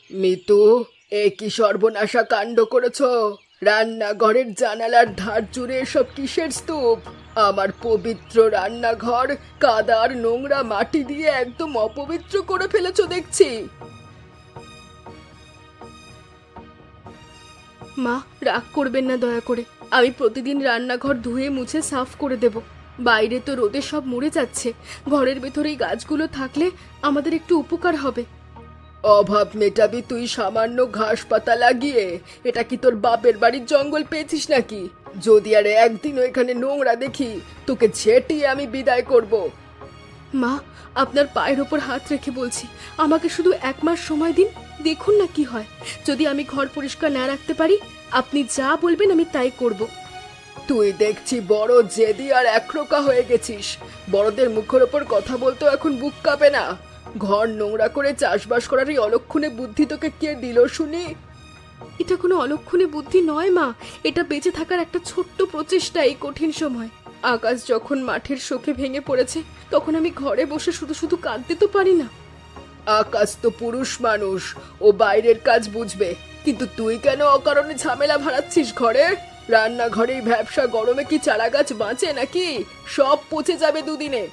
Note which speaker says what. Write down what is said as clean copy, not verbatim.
Speaker 1: মিতু, এ কি সর্বনাশা কাণ্ড করেছো? রান্নাঘরের জানালার ধার জুড়ে এসব কিসের স্তূপ? আমার পবিত্র রান্নাঘর কাদার নোংরা মাটি দিয়ে একদম অপবিত্র করে ফেলেছো দেখছি। মা, রাগ করবেন না দয়া করে। আমি প্রতিদিন রান্নাঘর ধুয়ে মুছে সাফ করে দেব। বাইরে তো রোদে সব মরে যাচ্ছে, ঘরের ভেতরে এই গাছগুলো থাকলে আমাদের একটু উপকার হবে। অভাব মেটাবি তুই সামান্য ঘাস পাতা লাগিয়ে? এটা কি তোর বাপের বাড়ির জঙ্গল পেয়েছিস নাকি? যদি আর একদিনও এখানে নোংরা দেখি, তোকে ছেটিয়ে আমি বিদায় করব। মা, আপনার পায়ের ওপর হাত রেখে বলছি, আমাকে শুধু 1 মাস সময় দিন, দেখুন না কি হয়। যদি আমি ঘর পরিষ্কার না রাখতে পারি, আপনি যা বলবেন আমি তাই করব। তুই দেখছি বড় জেদি আর একরোকা হয়ে গেছিস। বড়দের মুখের ওপর কথা বলতেও এখন বুক কাঁপে না? ঘর নোংরা করে চাষবাস করার এই অলক্ষণে বুদ্ধি তোকে কে দিল শুনি? এটা কোনো অলক্ষণে বুদ্ধি নয় মা, এটা বেঁচে থাকার একটা ছোট্ট প্রচেষ্টা এই কঠিন সময়। আকাশ যখন মাঠের শোকে ভেঙে পড়েছে, তখন আমি ঘরে বসে শুধু শুধু কাঁদতে তো পারি না। আকাশ তো পুরুষ মানুষ, ও বাইরের কাজ বুঝবে, কিন্তু তুই কেন অকারণে ঝামেলা ভাড়াচ্ছিস ঘরে? রান্নাঘরেই ভ্যাপসা গরমে কি চারা গাছ বাঁচে নাকি? সব পচে যাবে দুদিনে।